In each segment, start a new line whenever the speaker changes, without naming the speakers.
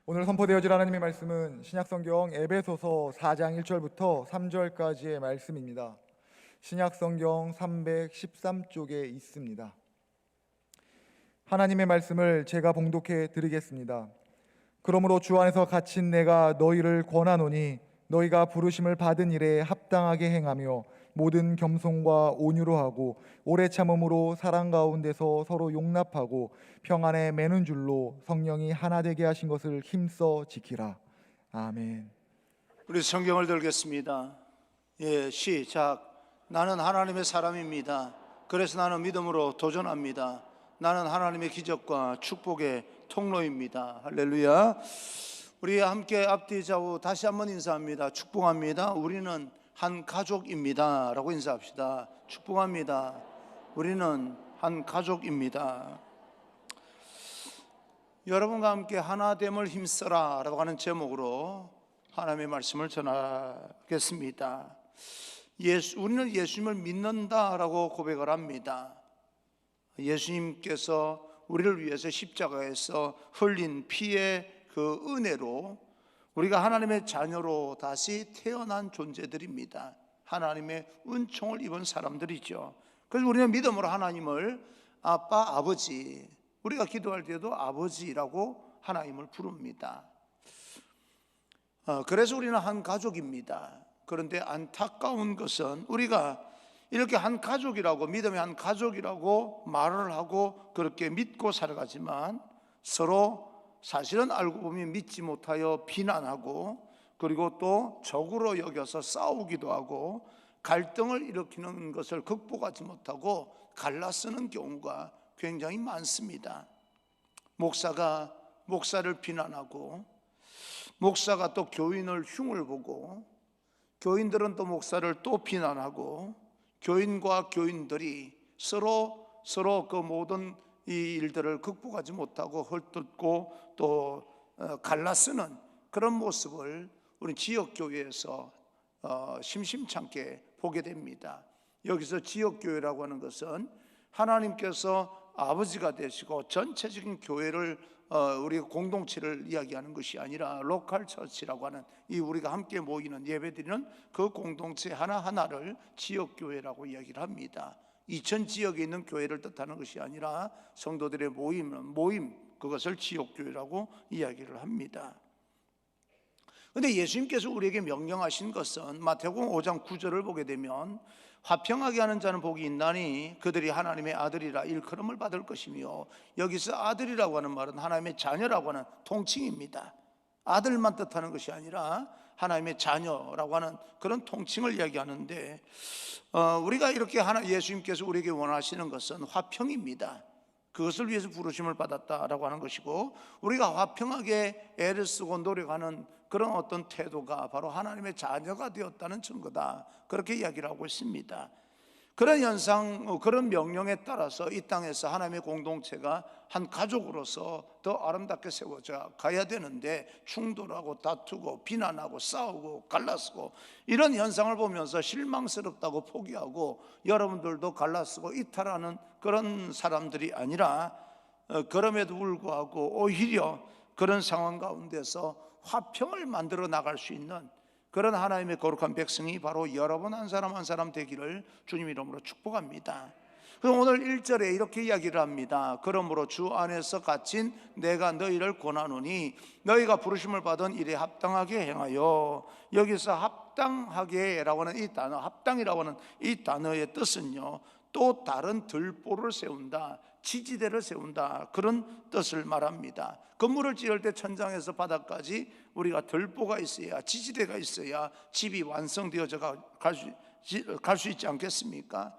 오늘 선포되어질 하나님의 말씀은 신약성경 에베소서 4장 1절부터 3절까지의 말씀입니다. 신약성경 313쪽에 있습니다. 하나님의 말씀을 제가 봉독해 드리겠습니다. 그러므로 주 안에서 갇힌 내가 너희를 권하노니 너희가 부르심을 받은 일에 합당하게 행하며 모든 겸손과 온유로 하고 오래 참음으로 사랑 가운데서 서로 용납하고 평안에 매는 줄로 성령이 하나 되게 하신 것을 힘써 지키라. 아멘.
우리 성경을 들겠습니다. 시작. 나는 하나님의 사람입니다. 그래서 나는 믿음으로 도전합니다. 나는 하나님의 기적과 축복의 통로입니다. 할렐루야. 우리 함께 앞뒤 좌우 다시 한번 인사합니다. 축복합니다. 우리는 한 가족입니다 라고 인사합시다. 축복합니다. 우리는 한 가족입니다. 여러분과 함께 하나됨을 힘써라 라고 하는 제목으로 하나님의 말씀을 전하겠습니다. 우리는 예수님을 믿는다라고 고백을 합니다. 예수님께서 우리를 위해서 십자가에서 흘린 피의 그 은혜로 우리가 하나님의 자녀로 다시 태어난 존재들입니다. 하나님의 은총을 입은 사람들이죠. 그래서 우리는 믿음으로 하나님을 아빠, 아버지, 우리가 기도할 때도 아버지라고 하나님을 부릅니다. 그래서 우리는 한 가족입니다. 그런데 안타까운 것은 우리가 이렇게 한 가족이라고, 믿음의 한 가족이라고 말을 하고 그렇게 믿고 살아가지만 서로 사실은 알고 보면 믿지 못하여 비난하고, 그리고 또 적으로 여겨서 싸우기도 하고, 갈등을 일으키는 것을 극복하지 못하고 갈라쓰는 경우가 굉장히 많습니다. 목사가 목사를 비난하고, 목사가 또 교인을 흉을 보고, 교인들은 또 목사를 또 비난하고, 교인과 교인들이 서로 그 모든 이 일들을 극복하지 못하고 헐뜯고 또 갈라쓰는 그런 모습을 우리 지역교회에서 심심찮게 보게 됩니다. 여기서 지역교회라고 하는 것은 하나님께서 아버지가 되시고 전체적인 교회를 우리 공동체를 이야기하는 것이 아니라 로컬 처치라고 하는 이 우리가 함께 모이는 예배드리는 그 공동체 하나하나를 지역교회라고 이야기를 합니다. 2000 지역에 있는 교회를 뜻하는 것이 아니라 성도들의 모임, 그것을 지역교회라고 이야기를 합니다. 그런데 예수님께서 우리에게 명령하신 것은 마태복음 5장 9절을 보게 되면 화평하게 하는 자는 복이 있나니 그들이 하나님의 아들이라 일컬음을 받을 것이며, 여기서 아들이라고 하는 말은 하나님의 자녀라고 하는 통칭입니다. 아들만 뜻하는 것이 아니라 하나님의 자녀라고 하는 그런 통칭을 이야기하는데, 우리가 이렇게 예수님께서 우리에게 원하시는 것은 화평입니다. 그것을 위해서 부르심을 받았다라고 하는 것이고, 우리가 화평하게 애를 쓰고 노력하는 그런 어떤 태도가 바로 하나님의 자녀가 되었다는 증거다, 그렇게 이야기를 하고 있습니다. 그런 현상, 그런 명령에 따라서 이 땅에서 하나님의 공동체가 한 가족으로서 더 아름답게 세워져 가야 되는데, 충돌하고 다투고 비난하고 싸우고 갈라쓰고 이런 현상을 보면서 실망스럽다고 포기하고 여러분들도 갈라쓰고 이탈하는 그런 사람들이 아니라, 그럼에도 불구하고 오히려 그런 상황 가운데서 화평을 만들어 나갈 수 있는 그런 하나님의 거룩한 백성이 바로 여러분 한 사람 한 사람 되기를 주님 이름으로 축복합니다. 그럼 오늘 1절에 이렇게 이야기를 합니다. 그러므로 주 안에서 갇힌 내가 너희를 권하노니 너희가 부르심을 받은 일에 합당하게 행하여. 여기서 합당하게 라고 하는 이 단어, 합당이라고 하는 이 단어의 뜻은요, 또 다른 들보를 세운다, 지지대를 세운다, 그런 뜻을 말합니다. 건물을 지을 때 천장에서 바닥까지 우리가 들보가 있어야, 지지대가 있어야 집이 완성되어져 갈 수 있지 않겠습니까?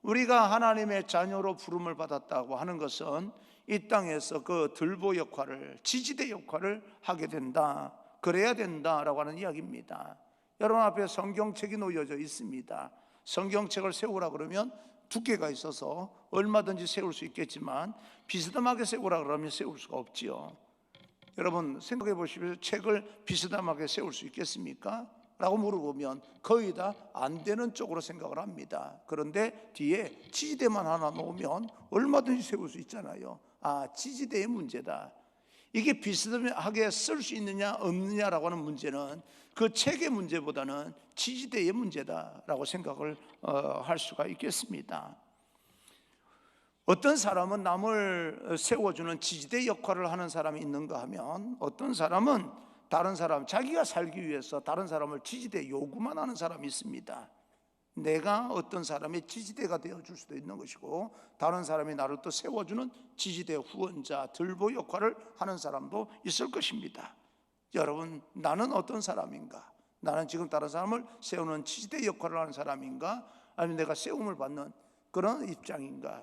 우리가 하나님의 자녀로 부름을 받았다고 하는 것은 이 땅에서 그 들보 역할을, 지지대 역할을 하게 된다, 그래야 된다라고 하는 이야기입니다. 여러분 앞에 성경책이 놓여져 있습니다. 성경책을 세우라 그러면 두께가 있어서 얼마든지 세울 수 있겠지만 비스듬하게 세우라 그러면 세울 수가 없지요. 여러분 생각해 보십시오. 책을 비스듬하게 세울 수 있겠습니까? 라고 물어보면 거의 다 안 되는 쪽으로 생각을 합니다. 그런데 뒤에 지지대만 하나 놓으면 얼마든지 세울 수 있잖아요. 지지대의 문제다. 이게 비스듬하게 쓸 수 있느냐 없느냐라고 하는 문제는 그 책의 문제보다는 지지대의 문제다라고 생각을 할 수가 있겠습니다. 어떤 사람은 남을 세워주는 지지대 역할을 하는 사람이 있는가 하면, 어떤 사람은 다른 사람, 자기가 살기 위해서 다른 사람을 지지대 요구만 하는 사람이 있습니다. 내가 어떤 사람의 지지대가 되어줄 수도 있는 것이고, 다른 사람이 나를 또 세워주는 지지대 후원자, 들보 역할을 하는 사람도 있을 것입니다. 여러분, 나는 어떤 사람인가? 나는 지금 다른 사람을 세우는 지지대 역할을 하는 사람인가? 아니면 내가 세움을 받는 그런 입장인가?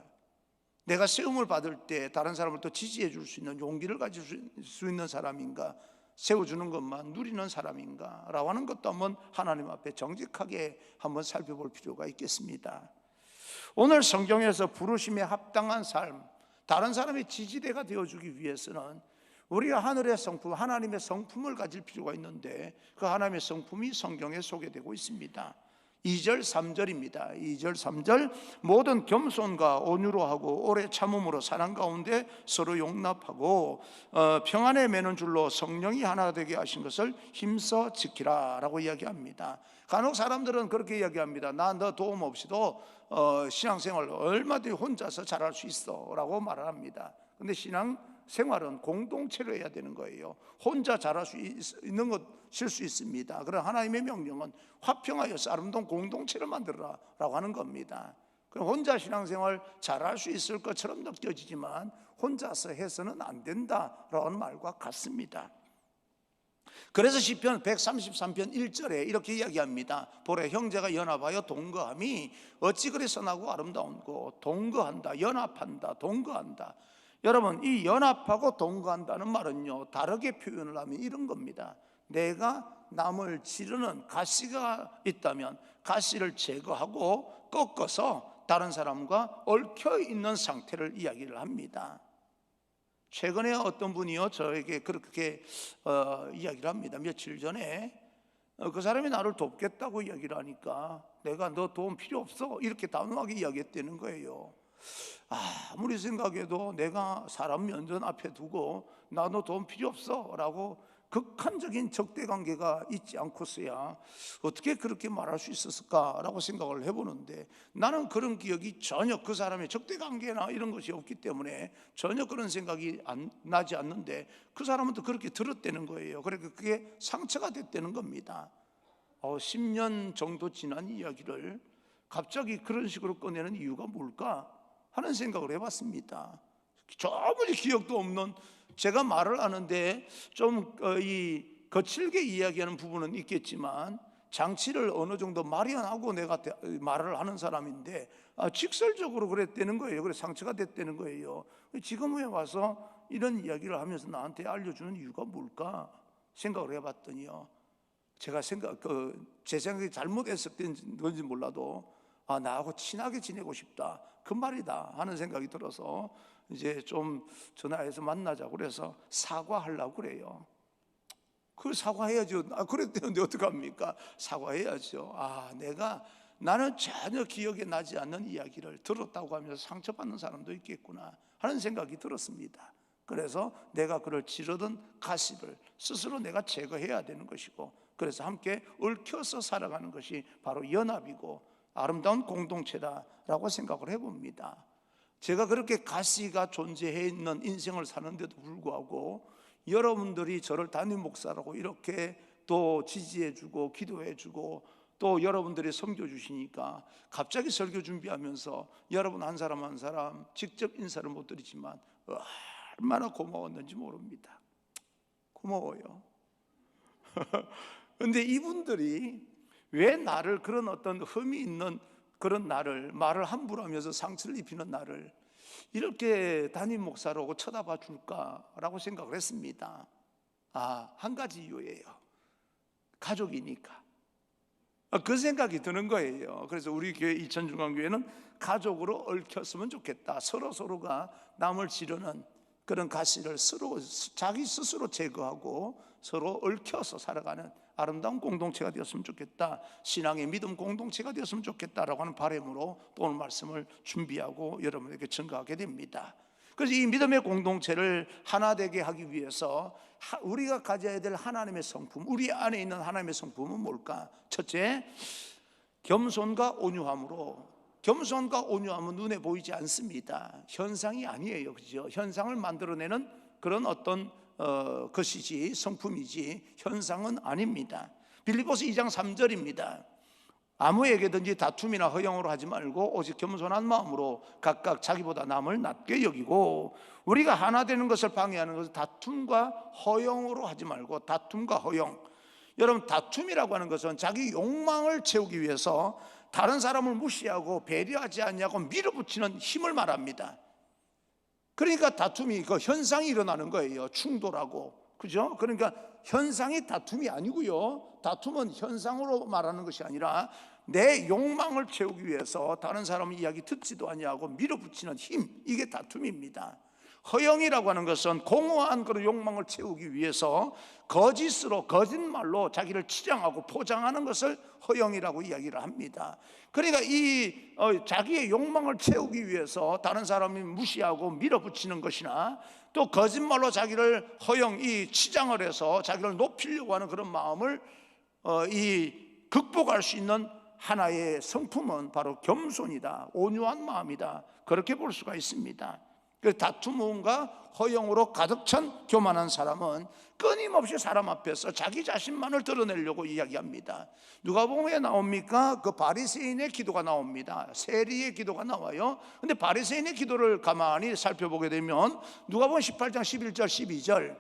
내가 세움을 받을 때 다른 사람을 또 지지해 줄 수 있는 용기를 가질 수 있는 사람인가? 세워주는 것만 누리는 사람인가? 라고 하는 것도 한번 하나님 앞에 정직하게 한번 살펴볼 필요가 있겠습니다. 오늘 성경에서 부르심에 합당한 삶, 다른 사람의 지지대가 되어주기 위해서는 우리가 하늘의 성품, 하나님의 성품을 가질 필요가 있는데, 그 하나님의 성품이 성경에 소개되고 있습니다. 2절 3절입니다. 2절 3절, 모든 겸손과 온유로 하고 오래 참음으로 사랑 가운데 서로 용납하고 평안에 매는 줄로 성령이 하나 되게 하신 것을 힘써 지키라 라고 이야기합니다. 간혹 사람들은 그렇게 이야기합니다. 나 너 도움 없이도 신앙생활 얼마든지 혼자서 잘할 수 있어 라고 말을 합니다. 근데 신앙생활은 공동체로 해야 되는 거예요. 혼자 잘할 수 있는 것일 수 있습니다. 그러나 하나님의 명령은 화평하여서 아름다운 공동체를 만들어라 라고 하는 겁니다. 그럼 혼자 신앙생활 잘할 수 있을 것처럼 느껴지지만 혼자서 해서는 안 된다라는 말과 같습니다. 그래서 시편 133편 1절에 이렇게 이야기합니다. 보라, 형제가 연합하여 동거함이 어찌 그리 선하고 아름다운고. 동거한다, 연합한다, 동거한다. 여러분, 이 연합하고 동거한다는 말은요, 다르게 표현을 하면 이런 겁니다. 내가 남을 지르는 가시가 있다면 가시를 제거하고 꺾어서 다른 사람과 얽혀 있는 상태를 이야기를 합니다. 최근에 어떤 분이요 저에게 그렇게 이야기를 합니다. 며칠 전에 그 사람이 나를 돕겠다고 이야기를 하니까 내가 너 도움 필요 없어 이렇게 단호하게 이야기했다는 거예요. 아무리 생각해도 내가 사람 면전 앞에 두고 나 너 도움 필요 없어 라고 극한적인 적대관계가 있지 않고서야 어떻게 그렇게 말할 수 있었을까라고 생각을 해보는데, 나는 그런 기억이 전혀 그 사람의 적대관계나 이런 것이 없기 때문에 전혀 그런 생각이 나지 않는데, 그 사람은 또 그렇게 들었다는 거예요. 그러니까 그게 상처가 됐다는 겁니다. 10년 정도 지난 이야기를 갑자기 그런 식으로 꺼내는 이유가 뭘까 하는 생각을 해봤습니다. 저번에 기억도 없는, 제가 말을 하는데 좀 거칠게 이야기하는 부분은 있겠지만 장치를 어느 정도 마련하고 내가 말을 하는 사람인데 직설적으로 그랬다는 거예요. 그래서 상처가 됐다는 거예요. 지금 왜 와서 이런 이야기를 하면서 나한테 알려주는 이유가 뭘까 생각을 해봤더니요, 제가 제 생각이 잘못했을 건지 몰라도 나하고 친하게 지내고 싶다, 그 말이다 하는 생각이 들어서 이제 좀 전화해서 만나자고 그래서 사과하려고 그래요. 그 사과해야죠. 그랬대는데 어떡합니까? 사과해야죠. 나는 전혀 기억에 나지 않는 이야기를 들었다고 하면서 상처받는 사람도 있겠구나 하는 생각이 들었습니다. 그래서 내가 그를 지르던 가시를 스스로 내가 제거해야 되는 것이고, 그래서 함께 얽혀서 살아가는 것이 바로 연합이고 아름다운 공동체다라고 생각을 해봅니다. 제가 그렇게 가시가 존재해 있는 인생을 사는데도 불구하고 여러분들이 저를 담임 목사라고 이렇게 또 지지해주고 기도해주고 또 여러분들이 섬겨주시니까 갑자기 설교 준비하면서 여러분 한 사람 한 사람 직접 인사를 못 드리지만 얼마나 고마웠는지 모릅니다. 고마워요. 그런데 이분들이 왜 나를, 그런 어떤 흠이 있는 그런 나를, 말을 함부로 하면서 상처를 입히는 나를 이렇게 담임 목사라고 쳐다봐 줄까라고 생각을 했습니다. 한 가지 이유예요. 가족이니까. 그 생각이 드는 거예요. 그래서 우리 교회 이천중앙교회는 가족으로 얽혔으면 좋겠다. 서로가 남을 지르는 그런 가시를 자기 스스로 제거하고 서로 얽혀서 살아가는 아름다운 공동체가 되었으면 좋겠다, 신앙의 믿음 공동체가 되었으면 좋겠다라고 하는 바람으로 또 오늘 말씀을 준비하고 여러분에게 전가하게 됩니다. 그래서 이 믿음의 공동체를 하나 되게 하기 위해서 우리가 가져야 될 하나님의 성품, 우리 안에 있는 하나님의 성품은 뭘까? 첫째, 겸손과 온유함으로. 겸손과 온유함은 눈에 보이지 않습니다. 현상이 아니에요, 그죠? 현상을 만들어내는 그런 어떤 것이지, 성품이지 현상은 아닙니다. 빌립보서 2장 3절입니다. 아무에게든지 다툼이나 허영으로 하지 말고 오직 겸손한 마음으로 각각 자기보다 남을 낮게 여기고, 우리가 하나 되는 것을 방해하는 것은 다툼과 허영으로 하지 말고. 다툼과 허영, 여러분, 다툼이라고 하는 것은 자기 욕망을 채우기 위해서 다른 사람을 무시하고 배려하지 않냐고 밀어붙이는 힘을 말합니다. 그러니까 다툼이 그 현상이 일어나는 거예요. 충돌하고, 그죠? 그러니까 현상이 다툼이 아니고요, 다툼은 현상으로 말하는 것이 아니라 내 욕망을 채우기 위해서 다른 사람의 이야기 듣지도 아니하고 밀어붙이는 힘, 이게 다툼입니다. 허영이라고 하는 것은 공허한 그런 욕망을 채우기 위해서 거짓으로, 거짓말로 자기를 치장하고 포장하는 것을 허영이라고 이야기를 합니다. 그러니까 이 자기의 욕망을 채우기 위해서 다른 사람이 무시하고 밀어붙이는 것이나, 또 거짓말로 자기를 허영, 이 치장을 해서 자기를 높이려고 하는 그런 마음을 이 극복할 수 있는 하나의 성품은 바로 겸손이다, 온유한 마음이다, 그렇게 볼 수가 있습니다. 다툼과 허영으로 가득 찬 교만한 사람은 끊임없이 사람 앞에서 자기 자신만을 드러내려고 이야기합니다. 누가복음에 나옵니까? 그 바리새인의 기도가 나옵니다. 세리의 기도가 나와요. 근데 바리새인의 기도를 가만히 살펴보게 되면 누가복음 18장 11절 12절,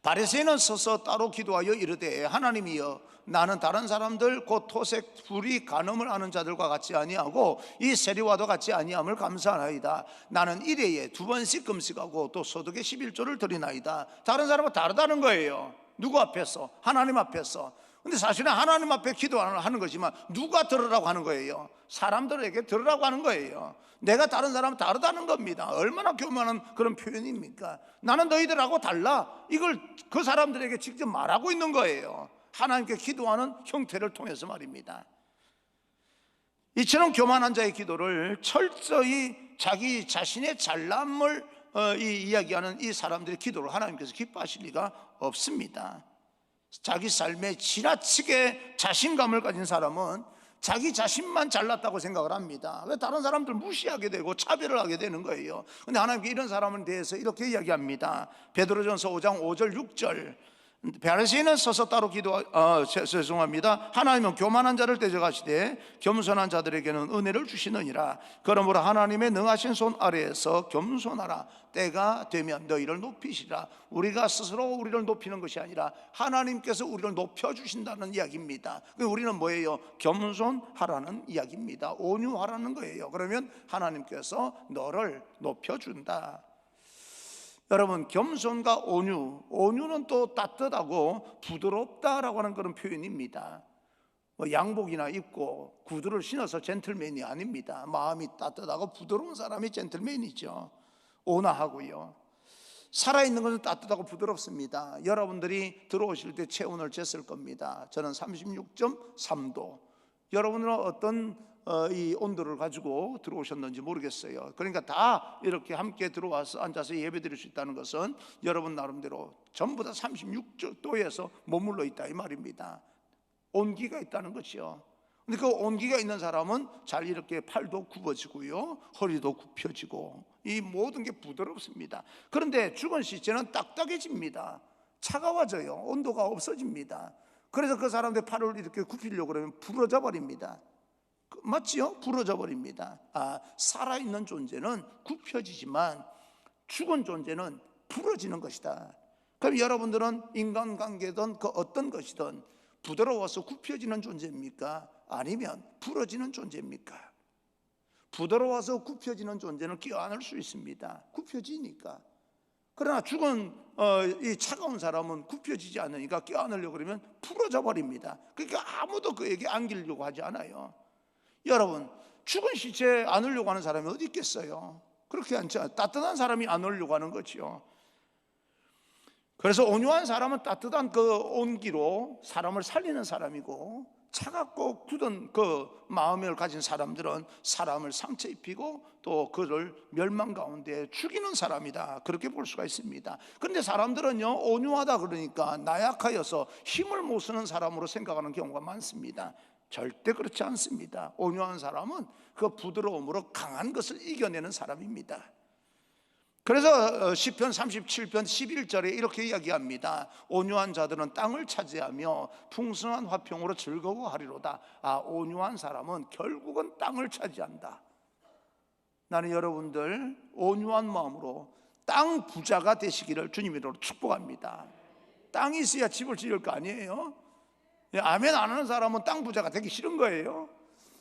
바리새인은 서서 따로 기도하여 이르되, 하나님이여, 나는 다른 사람들 곧 토색, 불의, 간음을 하는 자들과 같이 아니하고 이 세리와도 같이 아니함을 감사하나이다. 나는 일회에 2번씩 금식하고 또 소득의 11조를 드리나이다. 다른 사람은 다르다는 거예요. 누구 앞에서? 하나님 앞에서. 근데 사실은 하나님 앞에 기도하는 거지만 누가 들으라고 하는 거예요? 사람들에게 들으라고 하는 거예요. 내가 다른 사람은 다르다는 겁니다. 얼마나 교만한 그런 표현입니까? 나는 너희들하고 달라, 이걸 그 사람들에게 직접 말하고 있는 거예요. 하나님께 기도하는 형태를 통해서 말입니다. 이처럼 교만한 자의 기도를 철저히 자기 자신의 잘남을 이야기하는 이 사람들의 기도를 하나님께서 기뻐하실 리가 없습니다. 자기 삶에 지나치게 자신감을 가진 사람은 자기 자신만 잘났다고 생각을 합니다. 다른 사람들 무시하게 되고 차별을 하게 되는 거예요. 그런데 하나님께 이런 사람에 대해서 이렇게 이야기합니다. 베드로전서 5장 5절 6절, 바리새인은 서서 따로 죄송합니다. 하나님은 교만한 자를 대적하시되 겸손한 자들에게는 은혜를 주시느니라. 그러므로 하나님의 능하신 손 아래에서 겸손하라. 때가 되면 너희를 높이시라. 우리가 스스로 우리를 높이는 것이 아니라 하나님께서 우리를 높여주신다는 이야기입니다. 우리는 뭐예요? 겸손하라는 이야기입니다. 온유하라는 거예요. 그러면 하나님께서 너를 높여준다. 여러분, 겸손과 온유, 온유는 또 따뜻하고 부드럽다라고 하는 그런 표현입니다. 양복이나 입고 구두를 신어서 젠틀맨이 아닙니다. 마음이 따뜻하고 부드러운 사람이 젠틀맨이죠. 온화하고요. 살아있는 것은 따뜻하고 부드럽습니다. 여러분들이 들어오실 때 체온을 쟀을 겁니다. 저는 36.3도. 여러분은 어떤 이 온도를 가지고 들어오셨는지 모르겠어요. 그러니까 다 이렇게 함께 들어와서 앉아서 예배 드릴 수 있다는 것은 여러분 나름대로 전부 다 36도에서 머물러 있다 이 말입니다. 온기가 있다는 것이요. 근데 그 온기가 있는 사람은 잘 이렇게 팔도 굽어지고요, 허리도 굽혀지고, 이 모든 게 부드럽습니다. 그런데 죽은 시체는 딱딱해집니다. 차가워져요. 온도가 없어집니다. 그래서 그 사람들 팔을 이렇게 굽히려고 그러면 부러져 버립니다. 맞지요? 부러져 버립니다. 살아있는 존재는 굽혀지지만 죽은 존재는 부러지는 것이다. 그럼 여러분들은 인간관계든 그 어떤 것이든 부드러워서 굽혀지는 존재입니까? 아니면 부러지는 존재입니까? 부드러워서 굽혀지는 존재는 껴안을 수 있습니다. 굽혀지니까. 그러나 죽은 이 차가운 사람은 굽혀지지 않으니까 껴안으려고 그러면 부러져 버립니다. 그러니까 아무도 그에게 안기려고 하지 않아요. 여러분, 죽은 시체 안으려고 하는 사람이 어디 있겠어요? 그렇게 않죠. 따뜻한 사람이 안으려고 하는 거지요. 그래서 온유한 사람은 따뜻한 그 온기로 사람을 살리는 사람이고, 차갑고 굳은 그 마음을 가진 사람들은 사람을 상처 입히고 또 그를 멸망 가운데 죽이는 사람이다, 그렇게 볼 수가 있습니다. 그런데 사람들은요, 온유하다 그러니까 나약하여서 힘을 못 쓰는 사람으로 생각하는 경우가 많습니다. 절대 그렇지 않습니다. 온유한 사람은 그 부드러움으로 강한 것을 이겨내는 사람입니다. 그래서 시편 37편 11절에 이렇게 이야기합니다. 온유한 자들은 땅을 차지하며 풍성한 화평으로 즐거워하리로다. 온유한 사람은 결국은 땅을 차지한다. 나는 여러분들 온유한 마음으로 땅 부자가 되시기를 주님으로 축복합니다. 땅이 있어야 집을 지을 거 아니에요? 아멘 안 하는 사람은 땅 부자가 되기 싫은 거예요.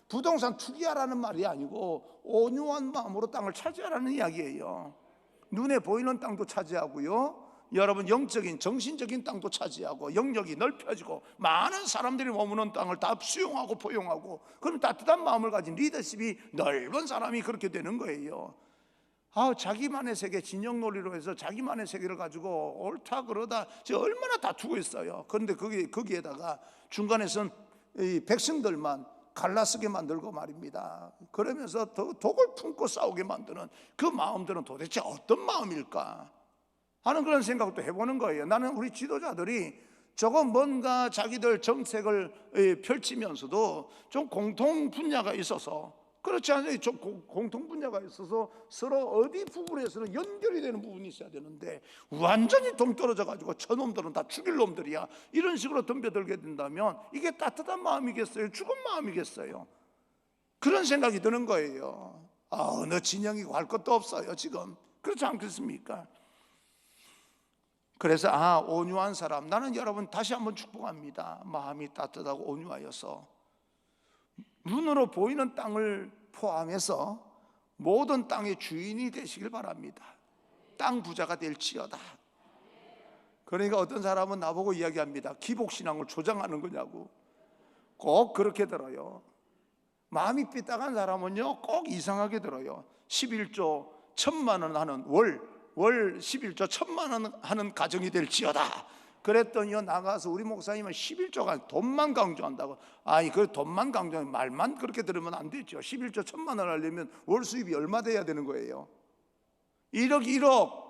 부동산 투기하라는 말이 아니고 온유한 마음으로 땅을 차지하라는 이야기예요. 눈에 보이는 땅도 차지하고요, 여러분 영적인 정신적인 땅도 차지하고 영역이 넓혀지고 많은 사람들이 머무는 땅을 다 수용하고 포용하고, 그럼 따뜻한 마음을 가진 리더십이 넓은 사람이 그렇게 되는 거예요. 자기만의 세계, 진영 논리로 해서 자기만의 세계를 가지고 옳다 그러다 얼마나 다투고 있어요. 그런데 거기에다가 중간에선 이 백성들만 갈라서게 만들고 말입니다. 그러면서 더 독을 품고 싸우게 만드는 그 마음들은 도대체 어떤 마음일까 하는 그런 생각을 또 해보는 거예요. 나는 우리 지도자들이 저거 뭔가 자기들 정책을 펼치면서도 좀 공통 분야가 있어서, 그렇지 않아요? 좀 공통 분야가 있어서 서로 어디 부분에서는 연결이 되는 부분이 있어야 되는데 완전히 동떨어져 가지고 저놈들은 다 죽일 놈들이야, 이런 식으로 덤벼들게 된다면 이게 따뜻한 마음이겠어요? 죽은 마음이겠어요? 그런 생각이 드는 거예요. 어느 진영이고 할 것도 없어요 지금. 그렇지 않겠습니까? 그래서 온유한 사람, 나는 여러분 다시 한번 축복합니다. 마음이 따뜻하고 온유하여서 눈으로 보이는 땅을 포함해서 모든 땅의 주인이 되시길 바랍니다. 땅 부자가 될지어다. 그러니까 어떤 사람은 나보고 이야기합니다. 기복신앙을 조장하는 거냐고. 꼭 그렇게 들어요. 마음이 삐딱한 사람은요 꼭 이상하게 들어요. 11조 1,000만 원 하는 월 11조 1,000만 원 하는 가정이 될지어다. 그랬더니요, 나가서 우리 목사님은 11조가 돈만 강조한다고. 그 돈만 강조하면 말만 그렇게 들으면 안 되죠. 11조 1,000만 원 하려면 월 수입이 얼마 돼야 되는 거예요? 1억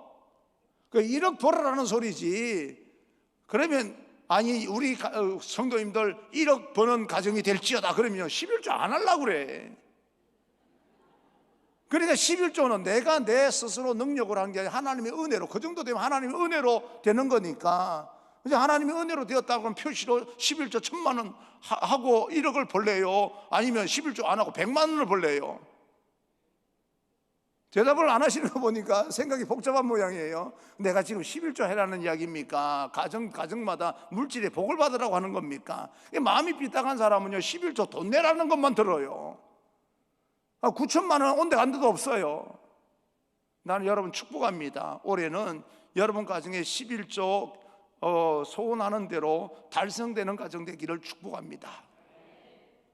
그 1억 벌어라는 소리지. 그러면 우리 성도님들 1억 버는 가정이 될지어다 그러면 11조 안 하려고 그래. 그러니까 11조는 내가 내 스스로 능력으로 한 게 아니라 하나님의 은혜로, 그 정도 되면 하나님의 은혜로 되는 거니까. 이제 하나님의 은혜로 되었다고 하면 표시로 11조 1,000만 원 하고 1억을 벌래요? 아니면 11조 안 하고 100만 원을 벌래요? 대답을 안 하시는 거 보니까 생각이 복잡한 모양이에요. 내가 지금 11조 해라는 이야기입니까? 가정마다 물질의 복을 받으라고 하는 겁니까? 마음이 삐딱한 사람은요 11조 돈 내라는 것만 들어요. 9천만 원 온데 간 데도 없어요. 나는 여러분 축복합니다. 올해는 여러분 가정에 11조 소원하는 대로 달성되는 가정 되기를 축복합니다.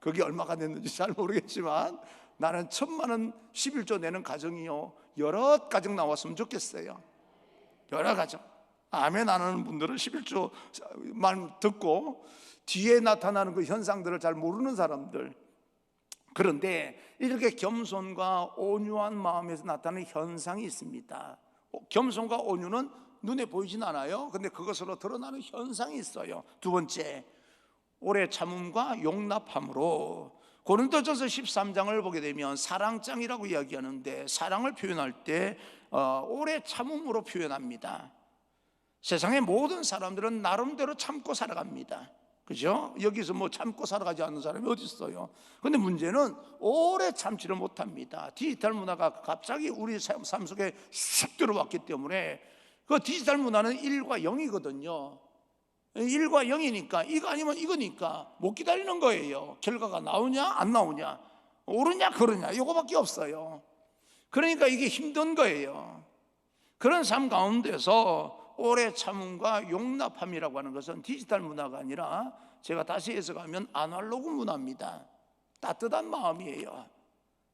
그게 얼마가 됐는지 잘 모르겠지만 나는 1,000만 원 11조 내는 가정이요 여러 가정 나왔으면 좋겠어요. 여러 가정. 아멘 안 하는 분들은 11조 말 듣고 뒤에 나타나는 그 현상들을 잘 모르는 사람들. 그런데 이렇게 겸손과 온유한 마음에서 나타나는 현상이 있습니다. 겸손과 온유는 눈에 보이진 않아요. 근데 그것으로 드러나는 현상이 있어요. 두 번째, 오래 참음과 용납함으로. 고린도전서 13장을 보게 되면 사랑장이라고 이야기하는데 사랑을 표현할 때 오래 참음으로 표현합니다. 세상의 모든 사람들은 나름대로 참고 살아갑니다. 그죠? 여기서 뭐 참고 살아가지 않는 사람이 어디 있어요? 근데 문제는 오래 참지를 못합니다. 디지털 문화가 갑자기 우리 삶 속에 쑥 들어왔기 때문에 그 디지털 문화는 1과 0이거든요 1과 0이니까 이거 아니면 이거니까 못 기다리는 거예요. 결과가 나오냐 안 나오냐, 옳으냐 그러냐, 이거밖에 없어요. 그러니까 이게 힘든 거예요. 그런 삶 가운데서 오래 참음과 용납함이라고 하는 것은 디지털 문화가 아니라 제가 다시 해석하면 아날로그 문화입니다. 따뜻한 마음이에요.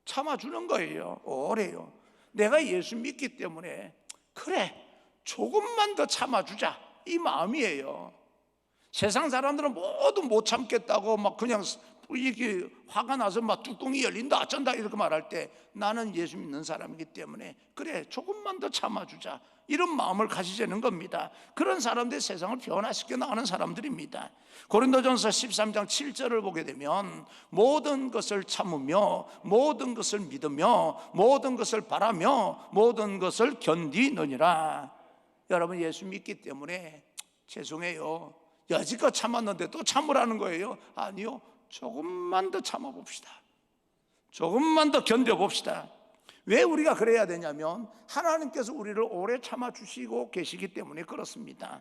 참아주는 거예요. 오래요. 내가 예수 믿기 때문에 그래 조금만 더 참아주자 이 마음이에요. 세상 사람들은 모두 못 참겠다고 막 그냥 이렇게 화가 나서 막 뚜껑이 열린다 어쩐다 이렇게 말할 때, 나는 예수 믿는 사람이기 때문에 그래 조금만 더 참아주자, 이런 마음을 가지자는 겁니다. 그런 사람들이 세상을 변화시켜 나가는 사람들입니다. 고린도전서 13장 7절을 보게 되면 모든 것을 참으며 모든 것을 믿으며 모든 것을 바라며 모든 것을 견디느니라. 여러분, 예수 믿기 때문에 죄송해요, 여지껏 참았는데 또 참으라는 거예요? 아니요, 조금만 더 참아봅시다. 조금만 더 견뎌봅시다. 왜 우리가 그래야 되냐면 하나님께서 우리를 오래 참아주시고 계시기 때문에 그렇습니다.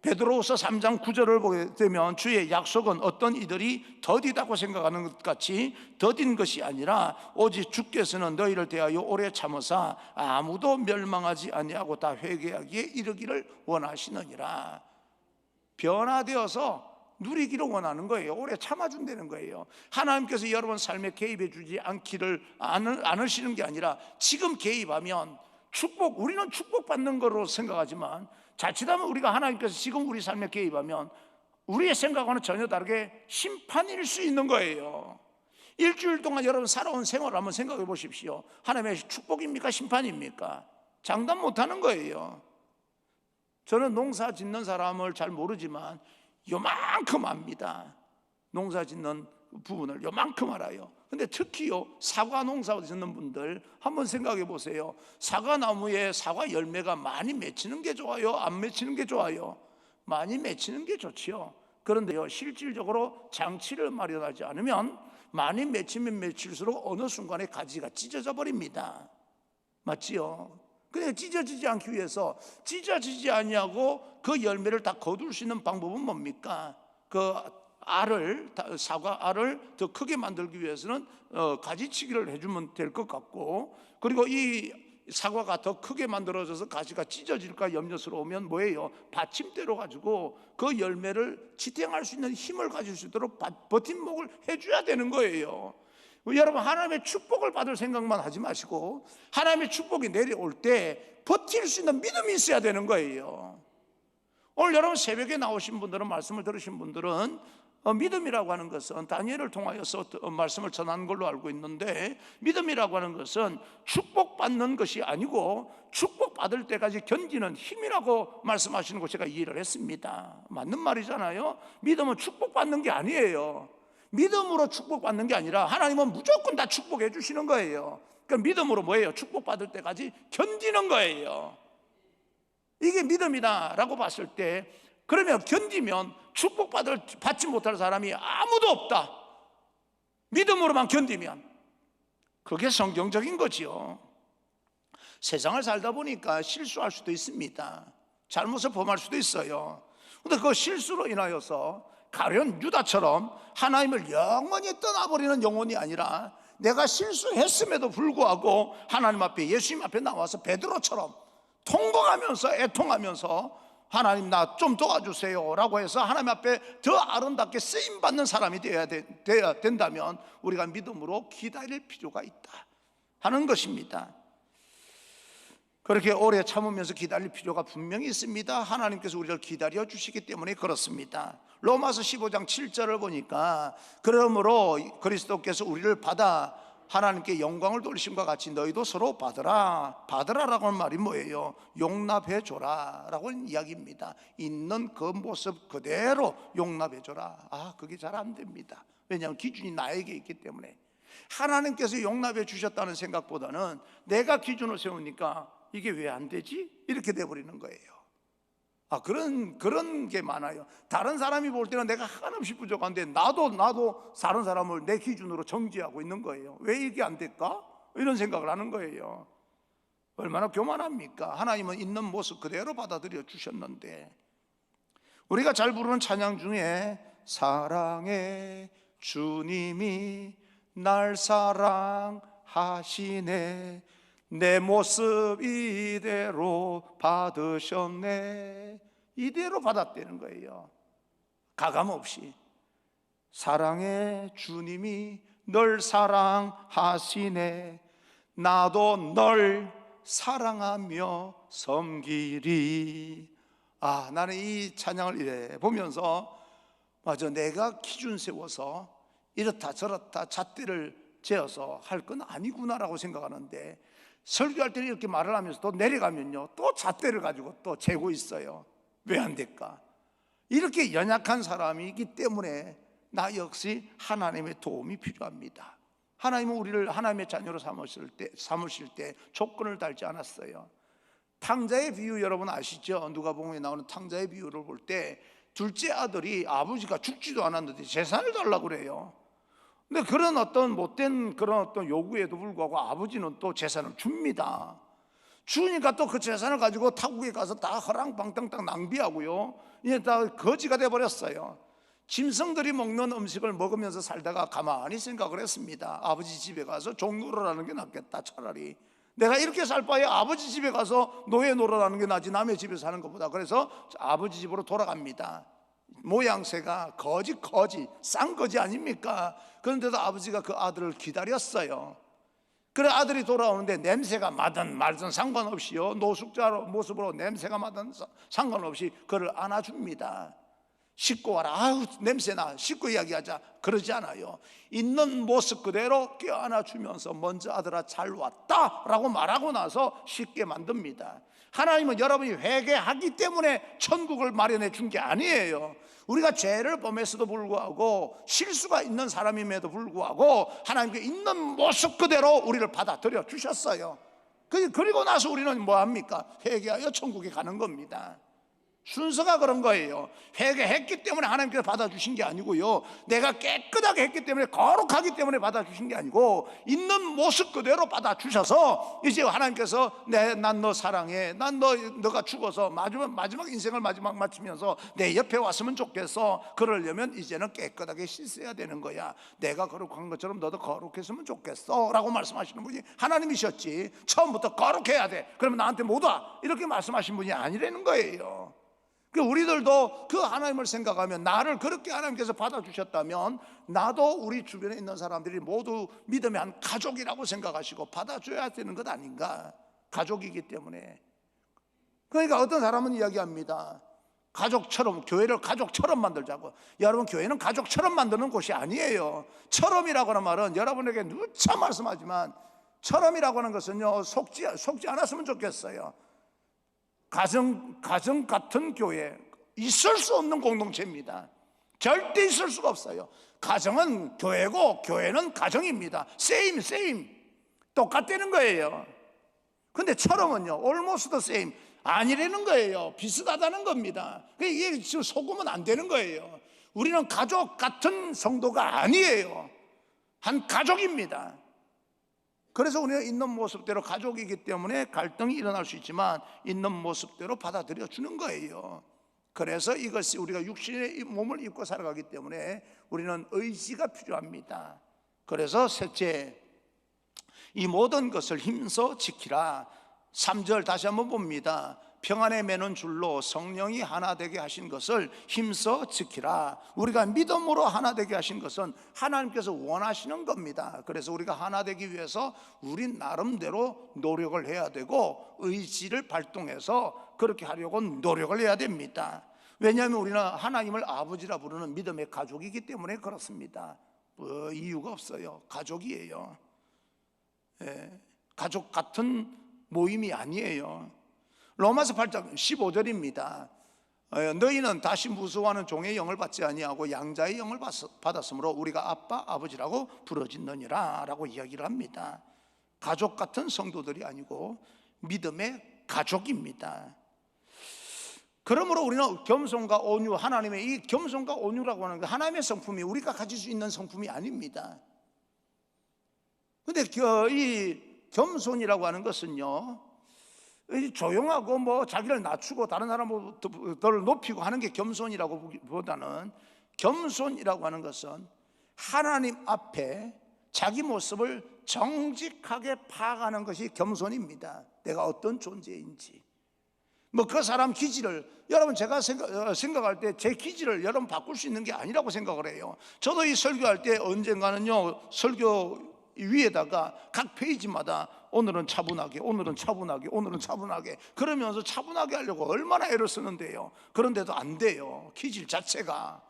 베드로후서 3장 9절을 보게 되면 주의 약속은 어떤 이들이 더디다고 생각하는 것 같이 더딘 것이 아니라 오직 주께서는 너희를 대하여 오래 참으사 아무도 멸망하지 아니하고 다 회개하기에 이르기를 원하시느니라. 변화되어서 누리기를 원하는 거예요. 오래 참아준다는 거예요. 하나님께서 여러분 삶에 개입해 주지 않으시는 게 아니라 지금 개입하면 축복, 우리는 축복받는 거로 생각하지만 자칫하면 우리가 하나님께서 지금 우리 삶에 개입하면 우리의 생각과는 전혀 다르게 심판일 수 있는 거예요. 일주일 동안 여러분 살아온 생활을 한번 생각해 보십시오. 하나님의 축복입니까? 심판입니까? 장담 못하는 거예요. 저는 농사 짓는 사람을 잘 모르지만 요만큼 압니다. 농사 짓는 부분을 요만큼 알아요. 근데 특히요, 사과 농사 짓는 분들 한번 생각해 보세요. 사과나무에 사과 열매가 많이 맺히는 게 좋아요? 안 맺히는 게 좋아요? 많이 맺히는 게 좋지요. 그런데요, 실질적으로 장치를 마련하지 않으면 많이 맺히면 맺힐수록 어느 순간에 가지가 찢어져 버립니다. 맞지요? 그냥 찢어지지 않기 위해서 찢어지지 아니하고 그 열매를 다 거둘 수 있는 방법은 뭡니까? 그 알을, 사과 알을 더 크게 만들기 위해서는 가지치기를 해주면 될 것 같고, 그리고 이 사과가 더 크게 만들어져서 가지가 찢어질까 염려스러우면 뭐예요? 받침대로 가지고 그 열매를 지탱할 수 있는 힘을 가질 수 있도록 버팀목을 해줘야 되는 거예요. 여러분, 하나님의 축복을 받을 생각만 하지 마시고 하나님의 축복이 내려올 때 버틸 수 있는 믿음이 있어야 되는 거예요. 오늘 여러분 새벽에 나오신 분들은, 말씀을 들으신 분들은 믿음이라고 하는 것은 다니엘을 통하여서 말씀을 전하는 걸로 알고 있는데, 믿음이라고 하는 것은 축복받는 것이 아니고 축복받을 때까지 견디는 힘이라고 말씀하시는 거 제가 이해를 했습니다. 맞는 말이잖아요. 믿음은 축복받는 게 아니에요. 믿음으로 축복받는 게 아니라 하나님은 무조건 다 축복해 주시는 거예요. 그러니까 믿음으로 뭐예요? 축복받을 때까지 견디는 거예요. 이게 믿음이다라고 봤을 때, 그러면 견디면 받지 못할 사람이 아무도 없다. 믿음으로만 견디면. 그게 성경적인 거지요. 세상을 살다 보니까 실수할 수도 있습니다. 잘못을 범할 수도 있어요. 그런데 그 실수로 인하여서 가룟 유다처럼 하나님을 영원히 떠나버리는 영혼이 아니라, 내가 실수했음에도 불구하고 하나님 앞에, 예수님 앞에 나와서 베드로처럼 통곡하면서 애통하면서 하나님 나 좀 도와주세요 라고 해서 하나님 앞에 더 아름답게 쓰임받는 사람이 되어야 된다면 우리가 믿음으로 기다릴 필요가 있다 하는 것입니다. 그렇게 오래 참으면서 기다릴 필요가 분명히 있습니다. 하나님께서 우리를 기다려 주시기 때문에 그렇습니다. 로마서 15장 7절을 보니까, 그러므로 그리스도께서 우리를 받아 하나님께 영광을 돌리심과 같이 너희도 서로 받으라라고 하는 말이 뭐예요? 용납해 줘라 라고 하는 이야기입니다. 있는 그 모습 그대로 용납해 줘라. 그게 잘 안 됩니다. 왜냐하면 기준이 나에게 있기 때문에. 하나님께서 용납해 주셨다는 생각보다는 내가 기준을 세우니까 이게 왜 안 되지? 이렇게 돼버리는 거예요. 그런 게 많아요. 다른 사람이 볼 때는 내가 한없이 부족한데 나도 다른 사람을 내 기준으로 정지하고 있는 거예요. 왜 이게 안 될까? 이런 생각을 하는 거예요. 얼마나 교만합니까? 하나님은 있는 모습 그대로 받아들여 주셨는데. 우리가 잘 부르는 찬양 중에 사랑해 주님이 날 사랑하시네, 내 모습 이대로 받으셨네, 이대로 받았다는 거예요. 가감없이. 사랑해 주님이 널 사랑하시네, 나도 널 사랑하며 섬기리. 나는 이 찬양을 이래 보면서 맞아, 내가 기준 세워서 이렇다 저렇다 잣대를 재어서 할 건 아니구나라고 생각하는데, 설교할 때는 이렇게 말을 하면서 또 내려가면요 또 잣대를 가지고 또 재고 있어요. 왜 안 될까? 이렇게 연약한 사람이기 때문에 나 역시 하나님의 도움이 필요합니다. 하나님은 우리를 하나님의 자녀로 삼으실 때 조건을 달지 않았어요. 탕자의 비유 여러분 아시죠? 누가복음에 나오는 탕자의 비유를 볼 때 둘째 아들이 아버지가 죽지도 않았는데 재산을 달라고 그래요. 근데 그런 어떤 못된 그런 어떤 요구에도 불구하고 아버지는 또 재산을 줍니다. 주니까 또 그 재산을 가지고 타국에 가서 다 허랑방탕 낭비하고요, 이제 다 거지가 돼버렸어요. 짐승들이 먹는 음식을 먹으면서 살다가 가만히 생각을 했습니다. 아버지 집에 가서 종노릇하는 게 낫겠다. 차라리 내가 이렇게 살 바에 아버지 집에 가서 노예 노릇하는 게 낫지 남의 집에 사는 것보다. 그래서 아버지 집으로 돌아갑니다. 모양새가 거지 쌍거지 아닙니까? 그런데도 아버지가 그 아들을 기다렸어요. 그래 아들이 돌아오는데 냄새가 나든 말든 상관없이요, 노숙자 모습으로 냄새가 나든 상관없이 그를 안아줍니다. 씻고 와라. 아유 냄새나, 씻고 이야기하자. 그러지 않아요. 있는 모습 그대로 껴안아주면서 먼저 아들아 잘 왔다 라고 말하고 나서 씻게 만듭니다. 하나님은 여러분이 회개하기 때문에 천국을 마련해 준 게 아니에요. 우리가 죄를 범했어도 불구하고 실수가 있는 사람임에도 불구하고 하나님께 있는 모습 그대로 우리를 받아들여 주셨어요. 그리고 나서 우리는 뭐합니까? 회개하여 천국에 가는 겁니다. 순서가 그런 거예요. 회개했기 때문에 하나님께서 받아주신 게 아니고요, 내가 깨끗하게 했기 때문에, 거룩하기 때문에 받아주신 게 아니고 있는 모습 그대로 받아주셔서 이제 하나님께서 난 너 사랑해, 난 너가 죽어서 마지막 인생을 마치면서 내 옆에 왔으면 좋겠어. 그러려면 이제는 깨끗하게 씻어야 되는 거야. 내가 거룩한 것처럼 너도 거룩했으면 좋겠어 라고 말씀하시는 분이 하나님이셨지, 처음부터 거룩해야 돼 그러면 나한테 못 와 이렇게 말씀하신 분이 아니라는 거예요. 우리들도 그 하나님을 생각하면, 나를 그렇게 하나님께서 받아주셨다면 나도 우리 주변에 있는 사람들이 모두 믿음의 한 가족이라고 생각하시고 받아줘야 되는 것 아닌가? 가족이기 때문에. 그러니까 어떤 사람은 이야기합니다. 가족처럼, 교회를 가족처럼 만들자고. 여러분, 교회는 가족처럼 만드는 곳이 아니에요. 처럼이라고 하는 말은 여러분에게 누차 말씀하지만, 처럼이라고 하는 것은요 속지 않았으면 좋겠어요. 가정 같은 교회, 있을 수 없는 공동체입니다. 절대 있을 수가 없어요. 가정은 교회고 교회는 가정입니다. same 똑같다는 거예요. 근데 처럼은요 almost the same 아니라는 거예요. 비슷하다는 겁니다. 이게 지금 속으면 안 되는 거예요. 우리는 가족 같은 성도가 아니에요. 한 가족입니다. 그래서 우리가 있는 모습대로, 가족이기 때문에 갈등이 일어날 수 있지만 있는 모습대로 받아들여 주는 거예요. 그래서 이것이 우리가 육신의 몸을 입고 살아가기 때문에 우리는 의지가 필요합니다. 그래서 셋째, 이 모든 것을 힘써 지키라. 3절 다시 한번 봅니다. 평안에 매는 줄로 성령이 하나 되게 하신 것을 힘써 지키라. 우리가 믿음으로 하나 되게 하신 것은 하나님께서 원하시는 겁니다. 그래서 우리가 하나 되기 위해서 우리 나름대로 노력을 해야 되고 의지를 발동해서 그렇게 하려고 노력을 해야 됩니다. 왜냐하면 우리는 하나님을 아버지라 부르는 믿음의 가족이기 때문에 그렇습니다. 이유가 없어요. 가족이에요. 가족 같은 모임이 아니에요. 로마서 8장 15절입니다. 너희는 다시 무수하는 종의 영을 받지 아니하고 양자의 영을 받았으므로 우리가 아빠 아버지라고 부르짖느니라 라고 이야기를 합니다. 가족 같은 성도들이 아니고 믿음의 가족입니다. 그러므로 우리는 겸손과 온유, 하나님의 이 겸손과 온유라고 하는 게 하나님의 성품이 우리가 가질 수 있는 성품이 아닙니다. 그런데 이 겸손이라고 하는 것은요, 조용하고 뭐 자기를 낮추고 다른 사람들을 높이고 하는 게 겸손이라고 보다는, 겸손이라고 하는 것은 하나님 앞에 자기 모습을 정직하게 파악하는 것이 겸손입니다. 내가 어떤 존재인지, 뭐 그 사람 기질을, 여러분 제가 생각할 때 제 기질을 여러분 바꿀 수 있는 게 아니라고 생각을 해요. 저도 이 설교할 때 언젠가는요 설교 위에다가 각 페이지마다 오늘은 차분하게, 오늘은 차분하게, 오늘은 차분하게, 그러면서 차분하게 하려고 얼마나 애를 쓰는데요. 그런데도 안 돼요. 기질 자체가.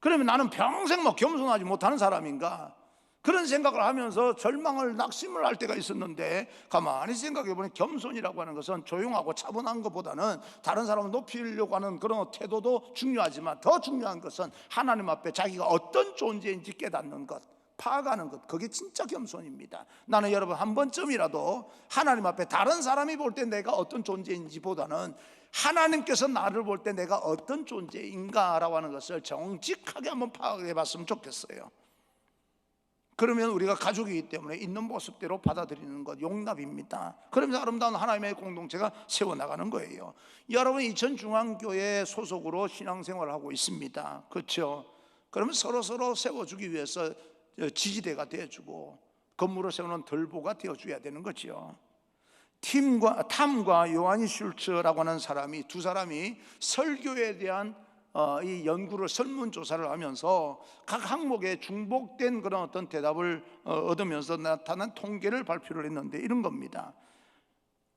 그러면 나는 평생 뭐 겸손하지 못하는 사람인가? 그런 생각을 하면서 절망을 낙심을 할 때가 있었는데, 가만히 생각해 보니 겸손이라고 하는 것은 조용하고 차분한 것보다는 다른 사람을 높이려고 하는 그런 태도도 중요하지만, 더 중요한 것은 하나님 앞에 자기가 어떤 존재인지 깨닫는 것, 파악하는 것, 그게 진짜 겸손입니다. 나는 여러분 한 번쯤이라도 하나님 앞에 다른 사람이 볼 때 내가 어떤 존재인지 보다는 하나님께서 나를 볼 때 내가 어떤 존재인가라고 하는 것을 정직하게 한번 파악해 봤으면 좋겠어요. 그러면 우리가 가족이기 때문에 있는 모습대로 받아들이는 것, 용납입니다. 그러면서 아름다운 하나님의 공동체가 세워나가는 거예요. 여러분 이천중앙교회 소속으로 신앙생활을 하고 있습니다. 그렇죠? 그러면 서로 세워주기 위해서 지지대가 되어주고 건물을 세우는 들보가 되어줘야 되는 거죠. 탐과 요하니 슐츠라고 하는 사람이, 두 사람이 설교에 대한 이 연구를, 설문조사를 하면서 각 항목에 중복된 그런 어떤 대답을 얻으면서 나타난 통계를 발표를 했는데 이런 겁니다.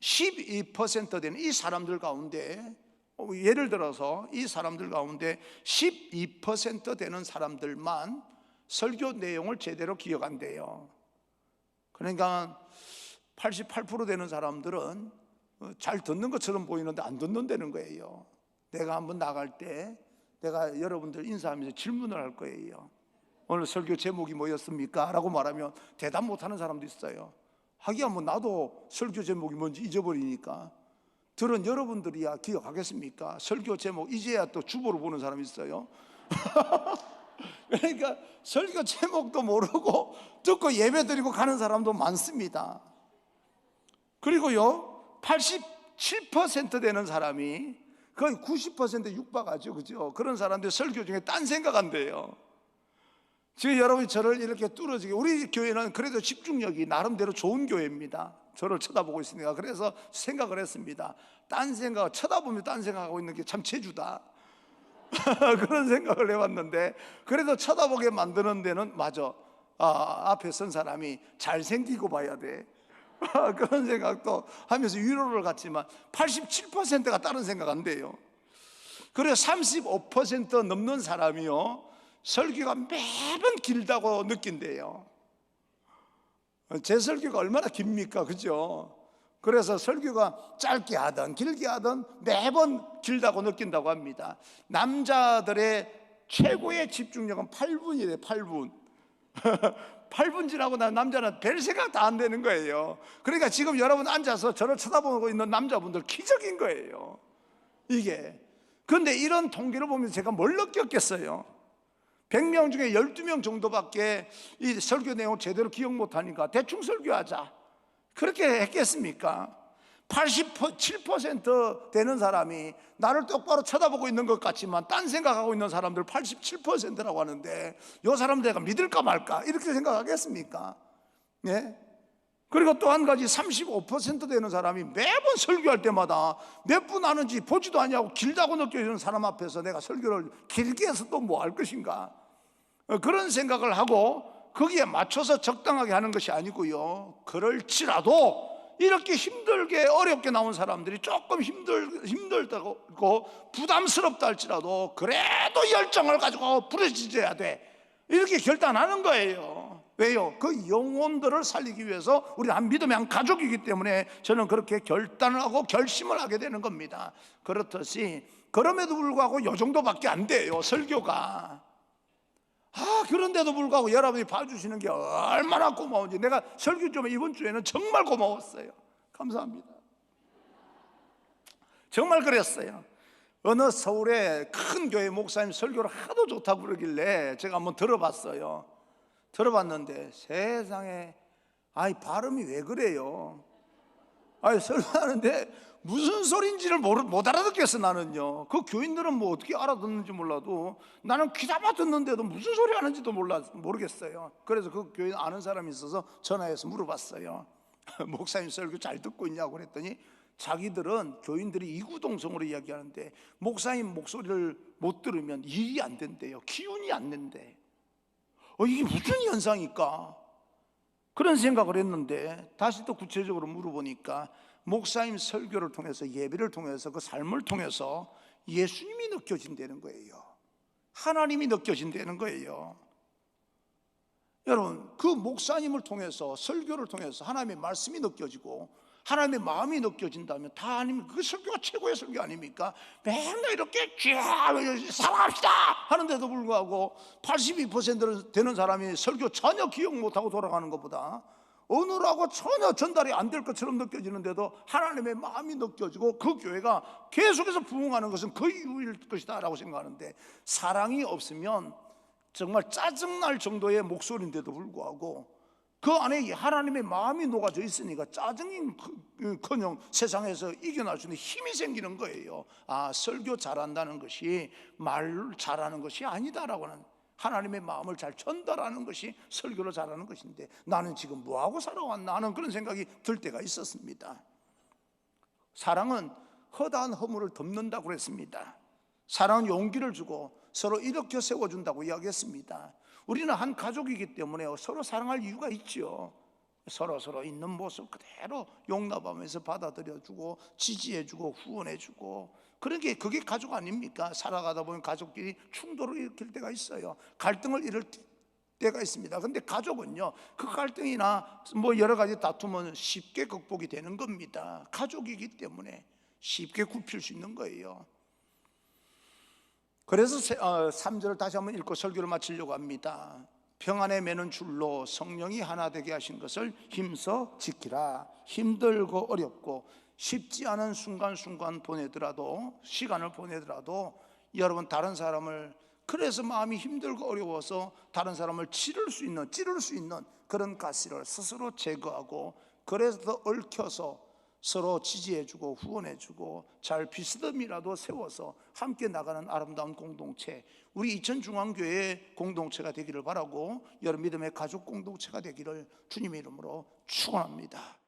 12% 되는 이 사람들 가운데, 예를 들어서 이 사람들 가운데 12% 되는 사람들만 설교 내용을 제대로 기억한대요. 그러니까 88% 되는 사람들은 잘 듣는 것처럼 보이는데 안 듣는다는 거예요. 내가 한번 나갈 때 내가 여러분들 인사하면서 질문을 할 거예요. 오늘 설교 제목이 뭐였습니까? 라고 말하면 대답 못하는 사람도 있어요. 하기야 뭐 나도 설교 제목이 뭔지 잊어버리니까. 들은 여러분들이야 기억하겠습니까? 설교 제목 이제야 또 주보를 보는 사람이 있어요. 그러니까 설교 제목도 모르고 듣고 예배 드리고 가는 사람도 많습니다. 그리고요 87% 되는 사람이 거의 90% 육박하죠, 그죠? 그런 사람들 설교 중에 딴 생각한대요. 지금 여러분이 저를 이렇게 뚫어지게, 우리 교회는 그래도 집중력이 나름대로 좋은 교회입니다. 저를 쳐다보고 있으니까. 그래서 생각을 했습니다. 딴 생각, 쳐다보면 딴 생각하고 있는 게 참 재주다. 그런 생각을 해봤는데, 그래도 쳐다보게 만드는 데는 맞아. 앞에 선 사람이 잘생기고 봐야 돼. 그런 생각도 하면서 위로를 갖지만 87%가 다른 생각 안 돼요. 그래서 35% 넘는 사람이요 설교가 매번 길다고 느낀대요. 제 설교가 얼마나 깁니까, 그죠? 그래서 설교가 짧게 하든 길게 하든 매번 길다고 느낀다고 합니다. 남자들의 최고의 집중력은 8분이래. 8분 8분 지나고 난 남자는 별 생각 다 안 되는 거예요. 그러니까 지금 여러분 앉아서 저를 쳐다보고 있는 남자분들 기적인 거예요, 이게. 그런데 이런 통계를 보면 제가 뭘 느꼈겠어요? 100명 중에 12명 정도밖에 이 설교 내용을 제대로 기억 못하니까 대충 설교하자, 그렇게 했겠습니까? 87% 되는 사람이 나를 똑바로 쳐다보고 있는 것 같지만 딴 생각하고 있는 사람들 87%라고 하는데, 이 사람들 내가 믿을까 말까 이렇게 생각하겠습니까? 예? 그리고 또 한 가지, 35% 되는 사람이 매번 설교할 때마다 몇 분 하는지 보지도 아니하고 길다고 느껴지는 사람 앞에서 내가 설교를 길게 해서 또 뭐 할 것인가, 그런 생각을 하고 거기에 맞춰서 적당하게 하는 것이 아니고요, 그럴지라도 이렇게 힘들게 어렵게 나온 사람들이 조금 힘들다고 부담스럽다 할지라도 그래도 열정을 가지고 부르짖어야 돼, 이렇게 결단하는 거예요. 왜요? 그 영혼들을 살리기 위해서 우리 한 믿음의 한 가족이기 때문에 저는 그렇게 결단을 하고 결심을 하게 되는 겁니다. 그렇듯이 그럼에도 불구하고 이 정도밖에 안 돼요, 설교가. 그런데도 불구하고 여러분이 봐주시는 게 얼마나 고마운지. 내가 설교 좀 이번 주에는 정말 고마웠어요. 감사합니다. 정말 그랬어요. 어느 서울의 큰 교회 목사님 설교를 하도 좋다고 그러길래 제가 한번 들어봤어요. 들어봤는데 세상에, 발음이 왜 그래요? 설교하는데 무슨 소리인지를 못 알아듣겠어. 나는요, 그 교인들은 뭐 어떻게 알아듣는지 몰라도 나는 귀담아 듣는데도 무슨 소리 하는지도 모르겠어요. 그래서 그 교인 아는 사람이 있어서 전화해서 물어봤어요. 목사님 설교 잘 듣고 있냐고 그랬더니 자기들은, 교인들이 이구동성으로 이야기하는데 목사님 목소리를 못 들으면 일이 안 된대요. 기운이 안 된대. 이게 무슨 현상일까? 그런 생각을 했는데 다시 또 구체적으로 물어보니까 목사님 설교를 통해서, 예배를 통해서, 그 삶을 통해서 예수님이 느껴진다는 거예요. 하나님이 느껴진다는 거예요. 여러분, 그 목사님을 통해서, 설교를 통해서 하나님의 말씀이 느껴지고 하나님의 마음이 느껴진다면 다 아니면 그 설교가 최고의 설교 아닙니까? 맨날 이렇게 사랑합시다 하는데도 불구하고 82% 되는 사람이 설교 전혀 기억 못하고 돌아가는 것보다 어느라고 전혀 전달이 안 될 것처럼 느껴지는데도 하나님의 마음이 느껴지고 그 교회가 계속해서 부흥하는 것은 거의 유일 것이다 라고 생각하는데, 사랑이 없으면 정말 짜증날 정도의 목소리인데도 불구하고 그 안에 하나님의 마음이 녹아져 있으니까 짜증이커녕 세상에서 이겨낼 수 있는 힘이 생기는 거예요. 아, 설교 잘한다는 것이 말 잘하는 것이 아니다라고 하는, 하나님의 마음을 잘 전달하는 것이 설교를 잘하는 것인데 나는 지금 뭐하고 살아왔나 하는 그런 생각이 들 때가 있었습니다. 사랑은 허다한 허물을 덮는다고 그랬습니다. 사랑은 용기를 주고 서로 일으켜 세워준다고 이야기했습니다. 우리는 한 가족이기 때문에 서로 사랑할 이유가 있죠. 서로 있는 모습 그대로 용납하면서 받아들여주고 지지해주고 후원해주고, 그러니까 그게 가족 아닙니까? 살아가다 보면 가족끼리 충돌을 일으킬 때가 있어요. 갈등을 일으킬 때가 있습니다. 그런데 가족은요, 그 갈등이나 뭐 여러 가지 다툼은 쉽게 극복이 되는 겁니다. 가족이기 때문에 쉽게 굽힐 수 있는 거예요. 그래서 3절을 다시 한번 읽고 설교를 마치려고 합니다. 평안에 매는 줄로 성령이 하나 되게 하신 것을 힘써 지키라. 힘들고 어렵고 쉽지 않은 순간순간 보내더라도, 시간을 보내더라도 여러분 다른 사람을, 그래서 마음이 힘들고 어려워서 다른 사람을 찌를 수 있는 그런 가시를 스스로 제거하고, 그래서 더 얽혀서 서로 지지해주고 후원해주고 잘 비스듬이라도 세워서 함께 나가는 아름다운 공동체, 우리 이천중앙교회 공동체가 되기를 바라고 여러분 믿음의 가족 공동체가 되기를 주님의 이름으로 축원합니다.